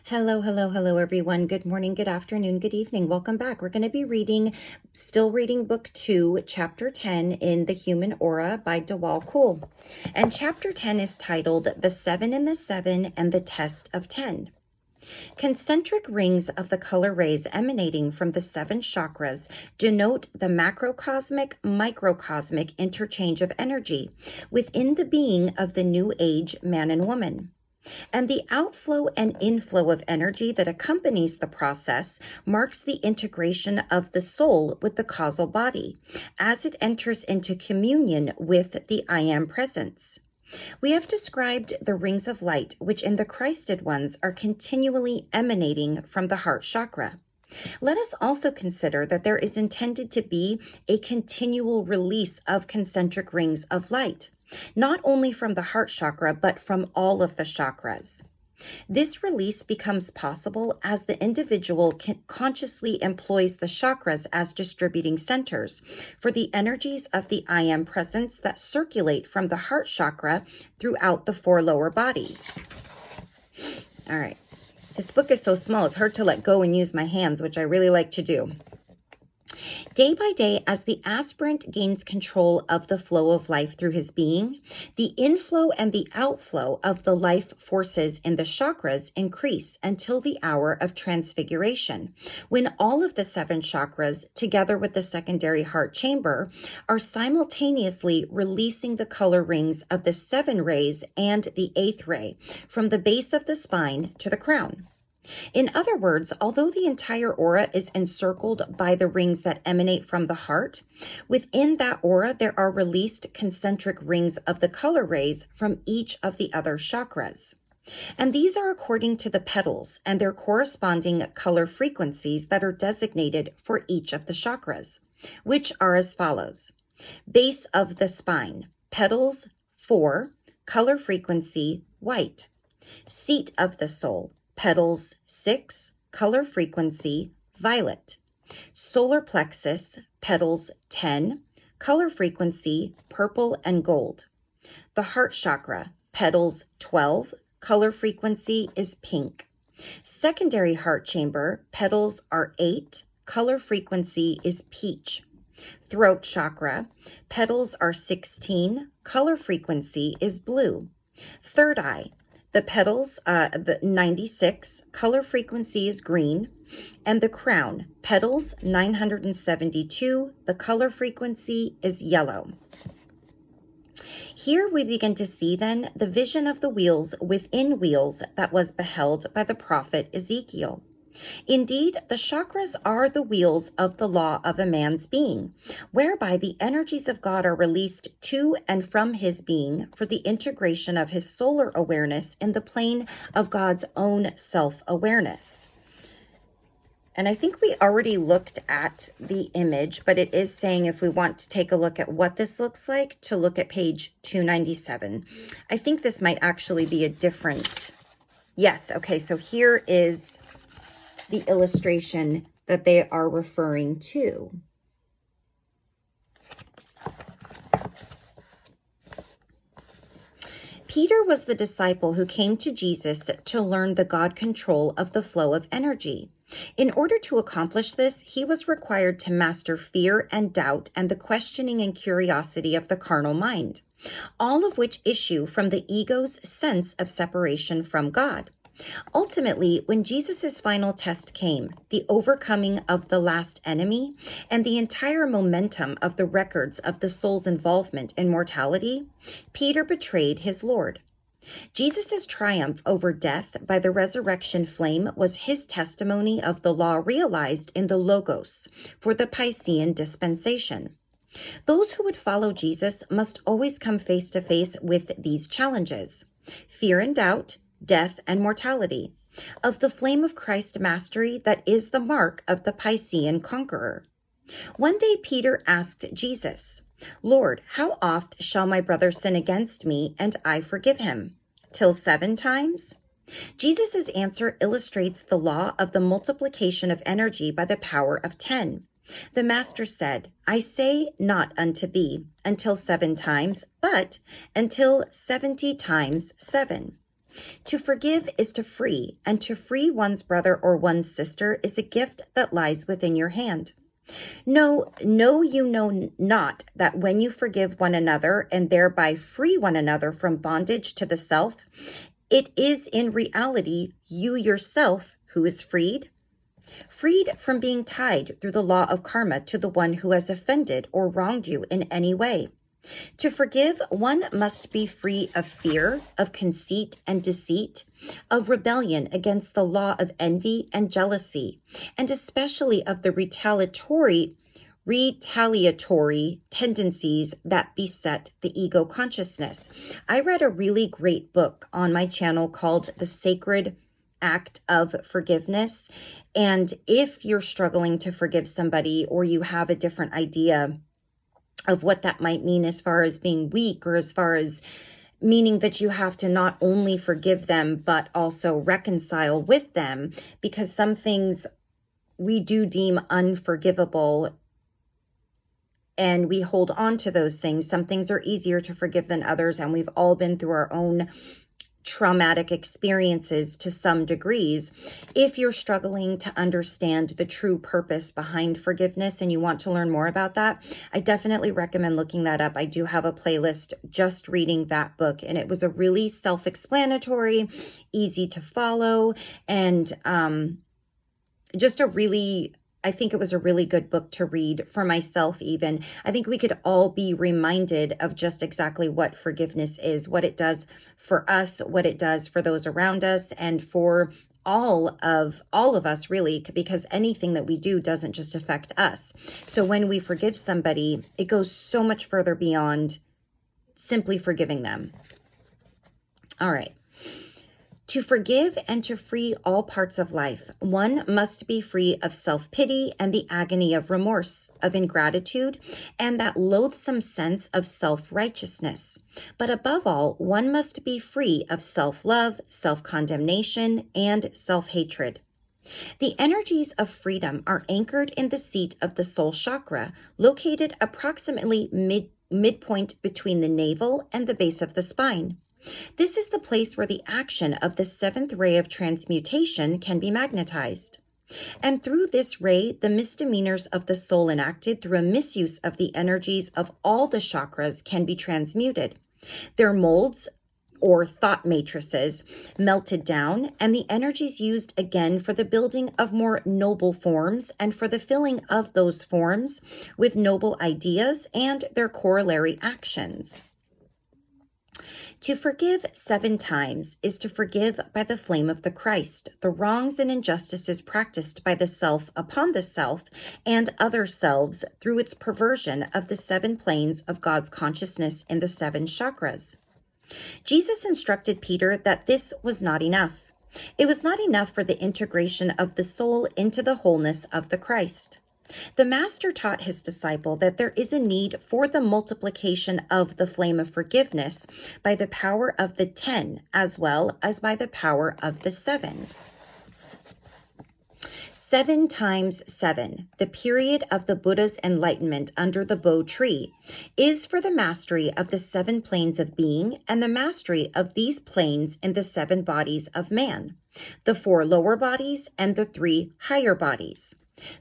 Hello, hello, hello, everyone. Good morning, good afternoon, good evening. Welcome back. We're going to be still reading book 2, chapter 10 in The Human Aura by Djwal. Cool. And chapter 10 is titled The 7 and the 7 and the Test of 10. Concentric rings of the color rays emanating from the 7 chakras denote the macrocosmic, microcosmic interchange of energy within the being of the new age man and woman. And the outflow and inflow of energy that accompanies the process marks the integration of the soul with the causal body as it enters into communion with the I Am presence. We have described the rings of light, which in the Christed ones are continually emanating from the heart chakra. Let us also consider that there is intended to be a continual release of concentric rings of light, not only from the heart chakra, but from all of the chakras. This release becomes possible as the individual consciously employs the chakras as distributing centers for the energies of the I Am presence that circulate from the heart chakra throughout the 4 lower bodies. All right. This book is so small, it's hard to let go and use my hands, which I really like to do. Day by day, as the aspirant gains control of the flow of life through his being, the inflow and the outflow of the life forces in the chakras increase until the hour of transfiguration, when all of the 7 chakras, together with the secondary heart chamber, are simultaneously releasing the color rings of the 7 rays and the 8th ray from the base of the spine to the crown. In other words, although the entire aura is encircled by the rings that emanate from the heart, within that aura there are released concentric rings of the color rays from each of the other chakras. And these are according to the petals and their corresponding color frequencies that are designated for each of the chakras, which are as follows. Base of the spine, petals 4, color frequency white. Seat of the soul, petals 6, color frequency violet. Solar plexus, petals 10, color frequency purple and gold. The heart chakra, petals 12, color frequency is pink. Secondary heart chamber, petals are 8, color frequency is peach. Throat chakra, petals are 16, color frequency is blue. Third eye, the petals, the 96, color frequency is green, and the crown, petals 972, the color frequency is yellow. Here we begin to see then the vision of the wheels within wheels that was beheld by the prophet Ezekiel. Indeed, the chakras are the wheels of the law of a man's being, whereby the energies of God are released to and from his being for the integration of his solar awareness in the plane of God's own self-awareness. And I think we already looked at the image, but it is saying if we want to take a look at what this looks like, to look at page 297. I think this might actually be a different... Yes, okay, so here is the illustration that they are referring to. Peter was the disciple who came to Jesus to learn the God control of the flow of energy. In order to accomplish this, he was required to master fear and doubt and the questioning and curiosity of the carnal mind, all of which issue from the ego's sense of separation from God. Ultimately, when Jesus' final test came, the overcoming of the last enemy and the entire momentum of the records of the soul's involvement in mortality, Peter betrayed his Lord. Jesus' triumph over death by the resurrection flame was his testimony of the law realized in the Logos for the Piscean dispensation. Those who would follow Jesus must always come face to face with these challenges: fear and doubt, death and mortality, of the flame of Christ mastery that is the mark of the Piscean conqueror. One day Peter asked Jesus, "Lord, how oft shall my brother sin against me and I forgive him? Till 7 times?" Jesus' answer illustrates the law of the multiplication of energy by the power of 10. The Master said, "I say not unto thee until 7 times, but until 70 times 7. To forgive is to free, and to free one's brother or one's sister is a gift that lies within your hand. No, you know not that when you forgive one another and thereby free one another from bondage to the self, it is in reality you yourself who is freed from being tied through the law of karma to the one who has offended or wronged you in any way. To forgive, one must be free of fear, of conceit and deceit, of rebellion against the law of envy and jealousy, and especially of the retaliatory tendencies that beset the ego consciousness. I read a really great book on my channel called The Sacred Act of Forgiveness. And if you're struggling to forgive somebody, or you have a different idea of what that might mean as far as being weak, or as far as meaning that you have to not only forgive them, but also reconcile with them, because some things we do deem unforgivable and we hold on to those things. Some things are easier to forgive than others, and we've all been through our own traumatic experiences to some degrees. If you're struggling to understand the true purpose behind forgiveness and you want to learn more about that, I definitely recommend looking that up. I do have a playlist just reading that book, and it was a really self-explanatory, easy to follow, and I think it was a really good book to read for myself even. I think we could all be reminded of just exactly what forgiveness is, what it does for us, what it does for those around us, and for all of us really, because anything that we do doesn't just affect us. So when we forgive somebody, it goes so much further beyond simply forgiving them. All right. To forgive and to free all parts of life, one must be free of self-pity and the agony of remorse, of ingratitude, and that loathsome sense of self-righteousness. But above all, one must be free of self-love, self-condemnation, and self-hatred. The energies of freedom are anchored in the seat of the soul chakra, located approximately midpoint between the navel and the base of the spine. This is the place where the action of the seventh ray of transmutation can be magnetized. And through this ray, the misdemeanors of the soul enacted through a misuse of the energies of all the chakras can be transmuted. Their molds, or thought matrices, melted down, and the energies used again for the building of more noble forms and for the filling of those forms with noble ideas and their corollary actions. To forgive 7 times is to forgive by the flame of the Christ the wrongs and injustices practiced by the self upon the self and other selves through its perversion of the 7 planes of God's consciousness in the 7 chakras. Jesus instructed Peter that this was not enough. It was not enough for the integration of the soul into the wholeness of the Christ. The Master taught his disciple that there is a need for the multiplication of the flame of forgiveness by the power of the 10 as well as by the power of the 7. 7 times 7, the period of the Buddha's enlightenment under the Bo tree, is for the mastery of the 7 planes of being and the mastery of these planes in the 7 bodies of man, the 4 lower bodies and the 3 higher bodies.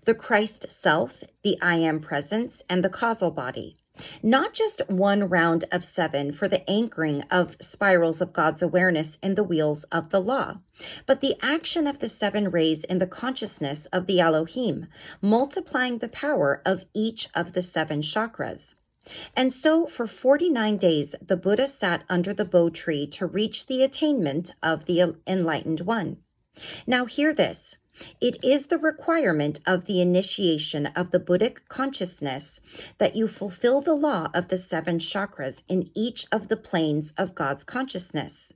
The Christ self, the I am presence, and the causal body. Not just one round of 7 for the anchoring of spirals of God's awareness in the wheels of the law, but the action of the 7 rays in the consciousness of the Elohim, multiplying the power of each of the 7 chakras. And so for 49 days, the Buddha sat under the Bo tree to reach the attainment of the enlightened one. Now hear this. It is the requirement of the initiation of the Buddhic consciousness that you fulfill the law of the 7 chakras in each of the planes of God's consciousness.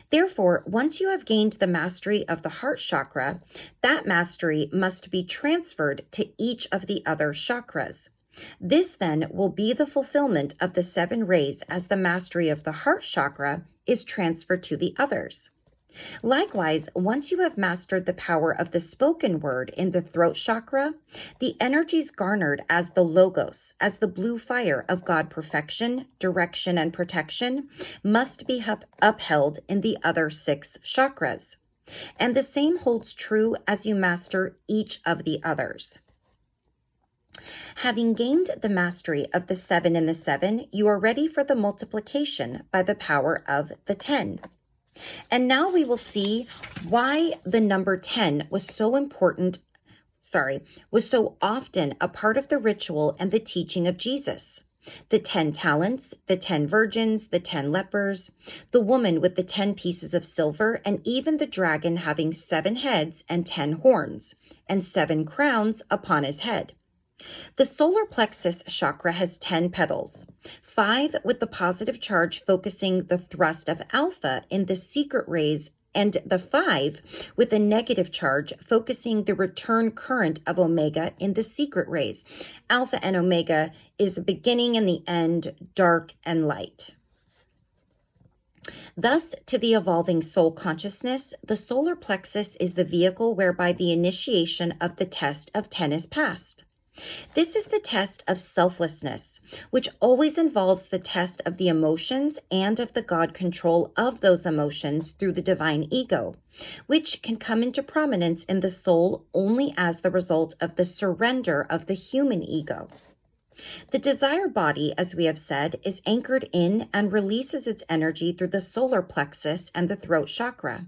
Therefore, once you have gained the mastery of the heart chakra, that mastery must be transferred to each of the other chakras. This then will be the fulfillment of the 7 rays as the mastery of the heart chakra is transferred to the others. Likewise, once you have mastered the power of the spoken word in the throat chakra, the energies garnered as the logos, as the blue fire of God perfection, direction, and protection, must be upheld in the other 6 chakras. And the same holds true as you master each of the others. Having gained the mastery of the 7 and the 7, you are ready for the multiplication by the power of the 10. And now we will see why the number 10 was so often a part of the ritual and the teaching of Jesus. The 10 talents, the 10 virgins, the 10 lepers, the woman with the 10 pieces of silver, and even the dragon having 7 heads and 10 horns, and 7 crowns upon his head. The solar plexus chakra has 10 petals, 5 with the positive charge focusing the thrust of alpha in the secret rays, and the 5 with a negative charge focusing the return current of omega in the secret rays. Alpha and omega is the beginning and the end, dark and light. Thus, to the evolving soul consciousness, the solar plexus is the vehicle whereby the initiation of the test of 10 is passed. This is the test of selflessness, which always involves the test of the emotions and of the God control of those emotions through the divine ego, which can come into prominence in the soul only as the result of the surrender of the human ego. The desire body, as we have said, is anchored in and releases its energy through the solar plexus and the throat chakra.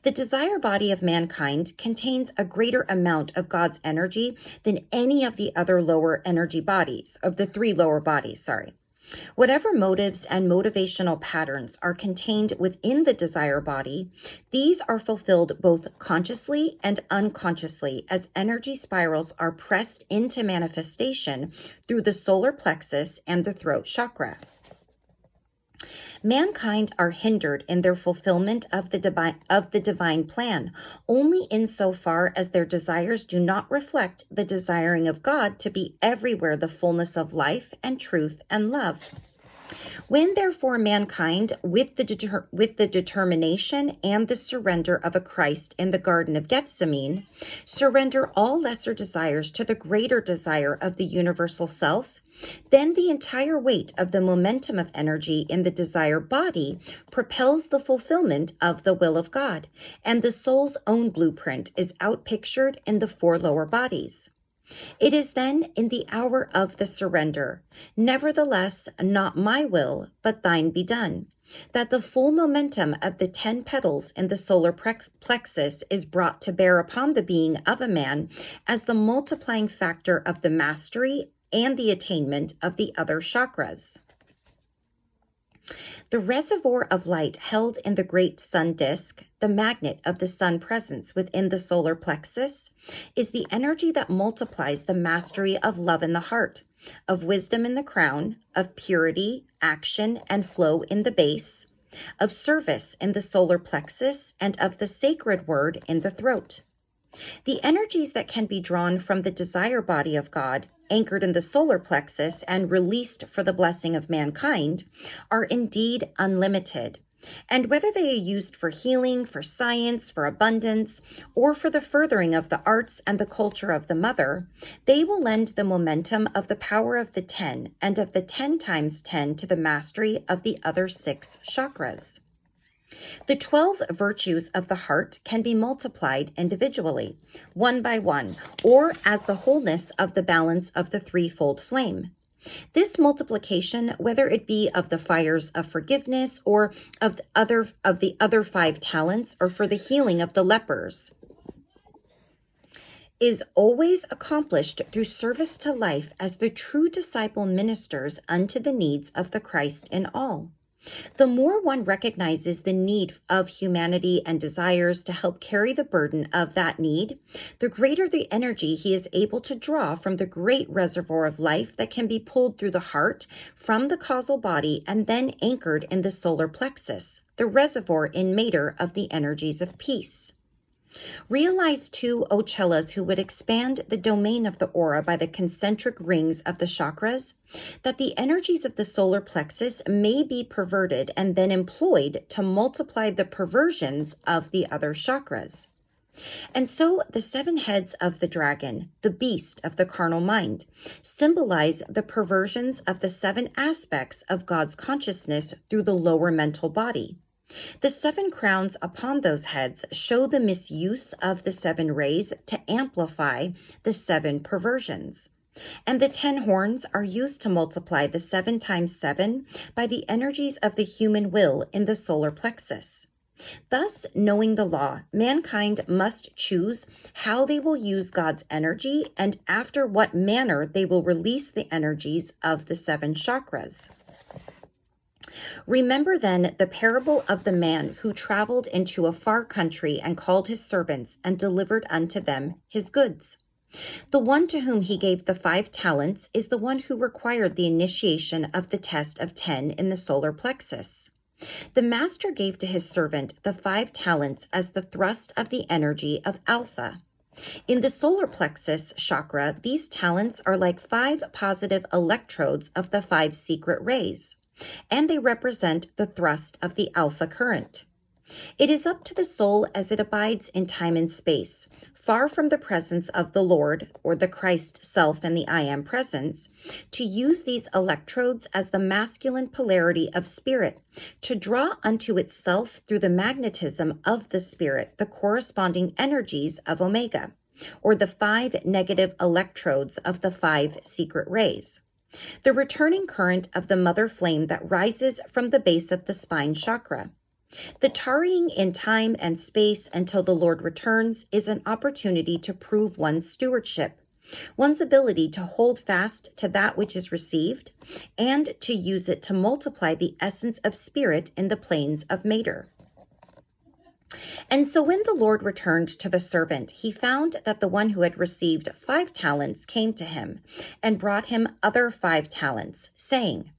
The desire body of mankind contains a greater amount of God's energy than any of the other lower energy bodies, of the 3 lower bodies, Whatever motives and motivational patterns are contained within the desire body, these are fulfilled both consciously and unconsciously as energy spirals are pressed into manifestation through the solar plexus and the throat chakra. Mankind are hindered in their fulfillment of the divine plan only insofar as their desires do not reflect the desiring of God to be everywhere the fullness of life and truth and love. When therefore mankind, with the determination and the surrender of a Christ in the Garden of Gethsemane, surrender all lesser desires to the greater desire of the universal self, then the entire weight of the momentum of energy in the desire body propels the fulfillment of the will of God, and the soul's own blueprint is outpictured in the 4 lower bodies. It is then in the hour of the surrender, nevertheless, not my will, but thine be done, that the full momentum of the 10 petals in the solar plexus is brought to bear upon the being of a man as the multiplying factor of the mastery and the attainment of the other chakras. The reservoir of light held in the great sun disk, the magnet of the sun presence within the solar plexus, is the energy that multiplies the mastery of love in the heart, of wisdom in the crown, of purity, action, and flow in the base, of service in the solar plexus, and of the sacred word in the throat. The energies that can be drawn from the desire body of God, anchored in the solar plexus and released for the blessing of mankind, are indeed unlimited. And whether they are used for healing, for science, for abundance, or for the furthering of the arts and the culture of the mother, they will lend the momentum of the power of the 10 and of the 10 times 10 to the mastery of the other 6 chakras. The 12 virtues of the heart can be multiplied individually, one by one, or as the wholeness of the balance of the threefold flame. This multiplication, whether it be of the fires of forgiveness or of the other 5 talents, or for the healing of the lepers, is always accomplished through service to life as the true disciple ministers unto the needs of the Christ in all. The more one recognizes the need of humanity and desires to help carry the burden of that need, the greater the energy he is able to draw from the great reservoir of life that can be pulled through the heart from the causal body and then anchored in the solar plexus, the reservoir in mater of the energies of peace. Realize too, O Chelas who would expand the domain of the aura by the concentric rings of the chakras, that the energies of the solar plexus may be perverted and then employed to multiply the perversions of the other chakras. And so the 7 heads of the dragon, the beast of the carnal mind, symbolize the perversions of the 7 aspects of God's consciousness through the lower mental body. The 7 crowns upon those heads show the misuse of the 7 rays to amplify the 7 perversions. And the 10 horns are used to multiply the 7 times 7 by the energies of the human will in the solar plexus. Thus, knowing the law, mankind must choose how they will use God's energy and after what manner they will release the energies of the 7 chakras. Remember then the parable of the man who traveled into a far country and called his servants and delivered unto them his goods. The one to whom he gave the 5 talents is the one who required the initiation of the test of 10 in the solar plexus. The master gave to his servant the 5 talents as the thrust of the energy of Alpha. In the solar plexus chakra, these talents are like 5 positive electrodes of the 5 secret rays, and they represent the thrust of the Alpha current. It is up to the soul as it abides in time and space, far from the presence of the Lord, or the Christ self and the I Am presence, to use these electrodes as the masculine polarity of spirit, to draw unto itself through the magnetism of the spirit the corresponding energies of Omega, or the 5 negative electrodes of the 5 secret rays. The returning current of the mother flame that rises from the base of the spine chakra. The tarrying in time and space until the Lord returns is an opportunity to prove one's stewardship, one's ability to hold fast to that which is received, and to use it to multiply the essence of spirit in the planes of matter. And so when the Lord returned to the servant, he found that the one who had received 5 talents came to him and brought him other 5 talents, saying,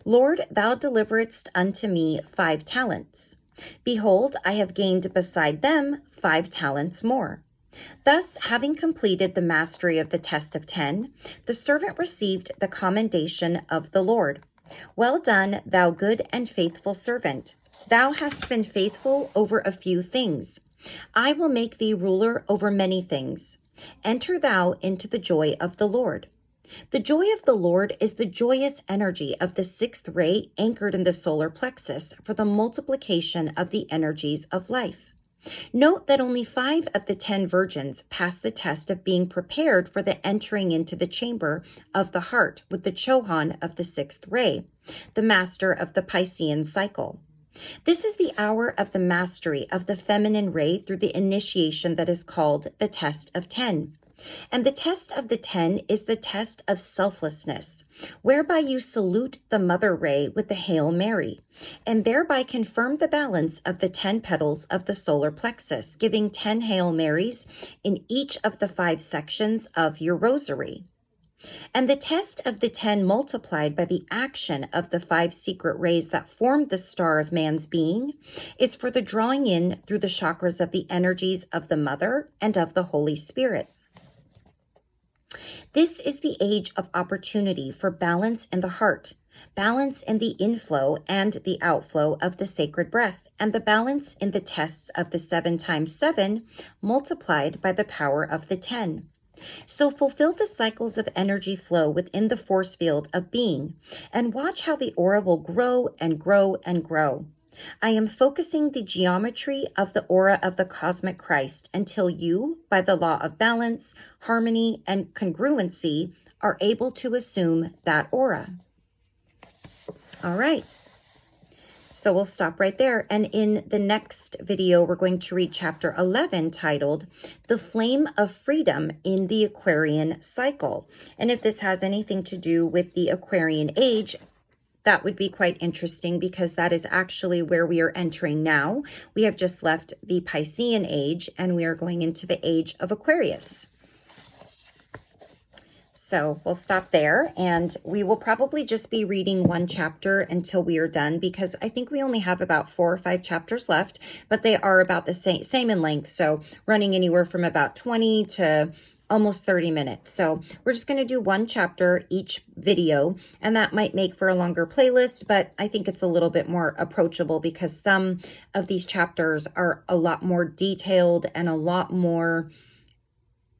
Lord, thou deliveredst unto me 5 talents. Behold, I have gained beside them 5 talents more. Thus, having completed the mastery of the test of 10, the servant received the commendation of the Lord. Well done, thou good and faithful servant. Thou hast been faithful over a few things. I will make thee ruler over many things. Enter thou into the joy of the Lord. The joy of the Lord is the joyous energy of the 6th ray anchored in the solar plexus for the multiplication of the energies of life. Note that only 5 of the 10 virgins passed the test of being prepared for the entering into the chamber of the heart with the Chohan of the 6th ray, the master of the Piscean cycle. This is the hour of the mastery of the feminine ray through the initiation that is called the test of 10. And the test of the 10 is the test of selflessness, whereby you salute the mother ray with the Hail Mary, and thereby confirm the balance of the 10 petals of the solar plexus, giving 10 Hail Marys in each of the 5 sections of your rosary. And the test of the 10 multiplied by the action of the 5 secret rays that form the star of man's being is for the drawing in through the chakras of the energies of the Mother and of the Holy Spirit. This is the age of opportunity for balance in the heart, balance in the inflow and the outflow of the sacred breath, and the balance in the tests of the 7 times 7 multiplied by the power of the 10. So fulfill the cycles of energy flow within the force field of being, and watch how the aura will grow and grow and grow. I am focusing the geometry of the aura of the cosmic Christ until you, by the law of balance, harmony, and congruency, are able to assume that aura. All right. So we'll stop right there. And in the next video, we're going to read chapter 11 titled The Flame of Freedom in the Aquarian Cycle. And if this has anything to do with the Aquarian age, that would be quite interesting because that is actually where we are entering now. We have just left the Piscean age and we are going into the age of Aquarius. So we'll stop there, and we will probably just be reading one chapter until we are done, because I think we only have about 4 or 5 chapters left, but they are about the same in length. So running anywhere from about 20 to almost 30 minutes. So we're just going to do one chapter each video, and that might make for a longer playlist, but I think it's a little bit more approachable because some of these chapters are a lot more detailed and a lot more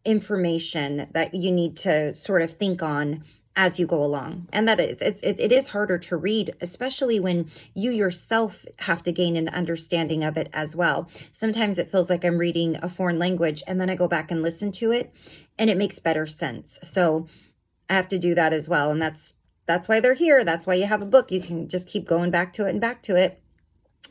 information that you need to sort of think on as you go along. And that it is harder to read, especially when you yourself have to gain an understanding of it as well. Sometimes it feels like I'm reading a foreign language, and then I go back and listen to it and it makes better sense. So I have to do that as well. And that's why they're here. That's why you have a book. You can just keep going back to it and back to it.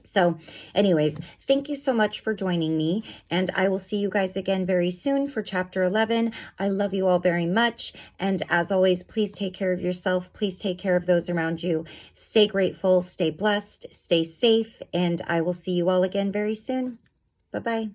So anyways, thank you so much for joining me, and I will see you guys again very soon for chapter 11. I love you all very much. And as always, please take care of yourself. Please take care of those around you. Stay grateful, stay blessed, stay safe, and I will see you all again very soon. Bye-bye.